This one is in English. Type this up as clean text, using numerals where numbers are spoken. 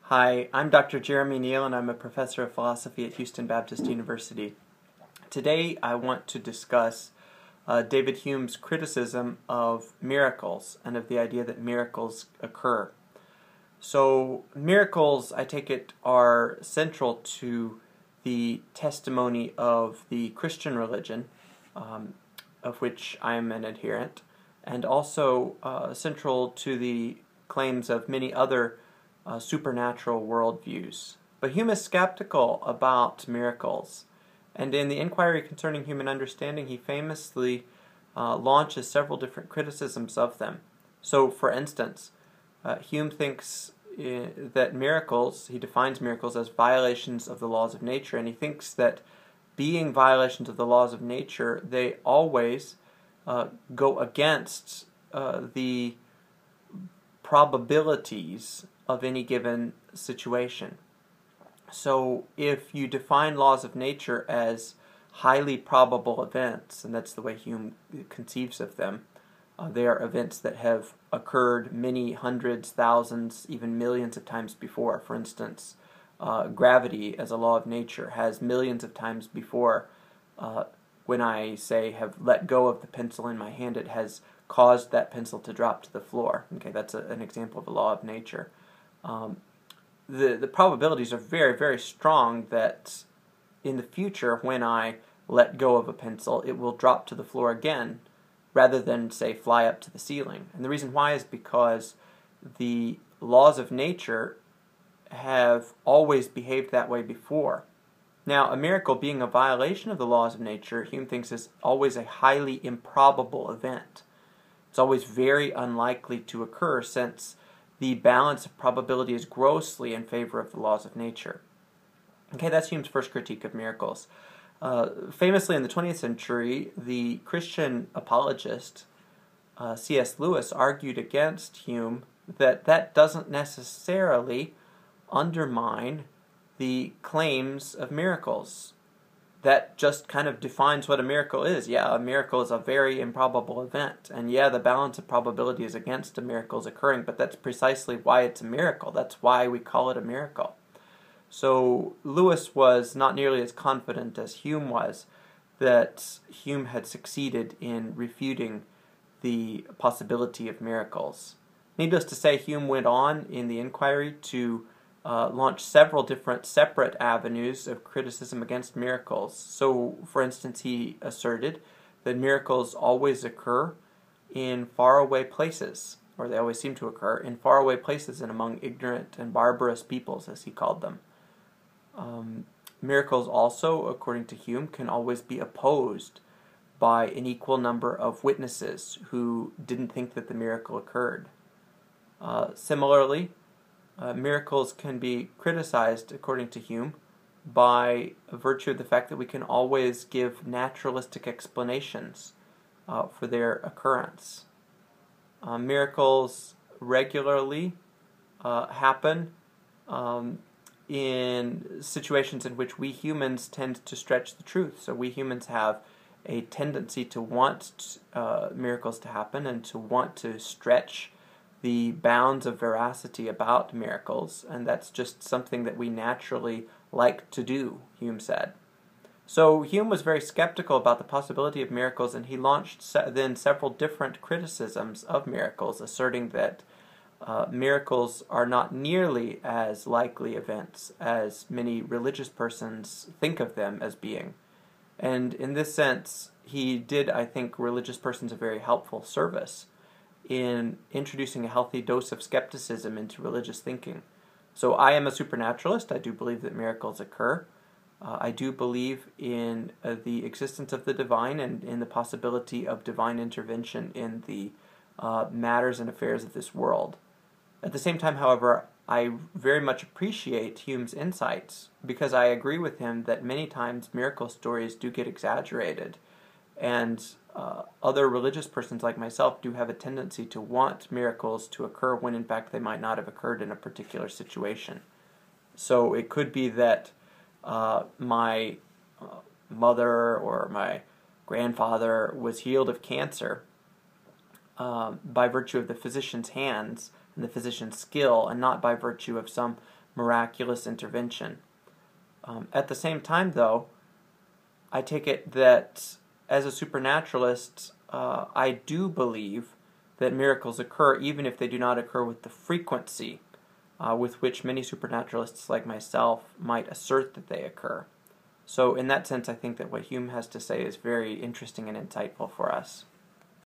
Hi, I'm Dr. Jeremy Neal, and I'm a professor of philosophy at Houston Baptist University. Today I want to discuss David Hume's criticism of miracles and of the idea that miracles occur. So miracles, I take it, are central to the testimony of the Christian religion, of which I am an adherent, and also central to the claims of many other supernatural worldviews. But Hume is skeptical about miracles, and in the Inquiry Concerning Human Understanding, he famously launches several different criticisms of them. So, for instance, Hume thinks that miracles, he defines miracles as violations of the laws of nature, and he thinks that being violations of the laws of nature, they always go against the probabilities of any given situation. So if you define laws of nature as highly probable events, and that's the way Hume conceives of them, they are events that have occurred many hundreds, thousands, even millions of times before. For instance, gravity as a law of nature has millions of times before, when I say have let go of the pencil in my hand, it has caused that pencil to drop to the floor. Okay, that's an example of a law of nature. The probabilities are very, very strong that in the future, when I let go of a pencil, it will drop to the floor again, rather than, say, fly up to the ceiling. And the reason why is because the laws of nature have always behaved that way before. Now, a miracle being a violation of the laws of nature, Hume thinks is always a highly improbable event. It's always very unlikely to occur, since the balance of probability is grossly in favor of the laws of nature. Okay, that's Hume's first critique of miracles. Famously in the 20th century, the Christian apologist C.S. Lewis argued against Hume that doesn't necessarily undermine the claims of miracles. That just kind of defines what a miracle is. Yeah, a miracle is a very improbable event. And yeah, the balance of probability is against a miracle's occurring, but that's precisely why it's a miracle. That's why we call it a miracle. So Lewis was not nearly as confident as Hume was that Hume had succeeded in refuting the possibility of miracles. Needless to say, Hume went on in the inquiry to launched several different separate avenues of criticism against miracles. So, for instance, he asserted that miracles always occur in faraway places, or they always seem to occur in faraway places and among ignorant and barbarous peoples, as he called them. Miracles also, according to Hume, can always be opposed by an equal number of witnesses who didn't think that the miracle occurred. Similarly, miracles can be criticized, according to Hume, by virtue of the fact that we can always give naturalistic explanations for their occurrence. Miracles regularly happen in situations in which we humans tend to stretch the truth. So we humans have a tendency to want miracles to happen and to want to stretch the bounds of veracity about miracles, and that's just something that we naturally like to do, Hume said. So Hume was very skeptical about the possibility of miracles, and he launched then several different criticisms of miracles, asserting that miracles are not nearly as likely events as many religious persons think of them as being. And in this sense, he did, I think, religious persons a very helpful service in introducing a healthy dose of skepticism into religious thinking. So I am a supernaturalist. I do believe that miracles occur. I do believe in the existence of the divine and in the possibility of divine intervention in the matters and affairs of this world. At the same time, however, I very much appreciate Hume's insights, because I agree with him that many times miracle stories do get exaggerated, and other religious persons like myself do have a tendency to want miracles to occur when in fact they might not have occurred in a particular situation. So it could be that my mother or my grandfather was healed of cancer by virtue of the physician's hands and the physician's skill, and not by virtue of some miraculous intervention. At the same time, though, I take it that as a supernaturalist, I do believe that miracles occur even if they do not occur with the frequency with which many supernaturalists like myself might assert that they occur. So in that sense, I think that what Hume has to say is very interesting and insightful for us.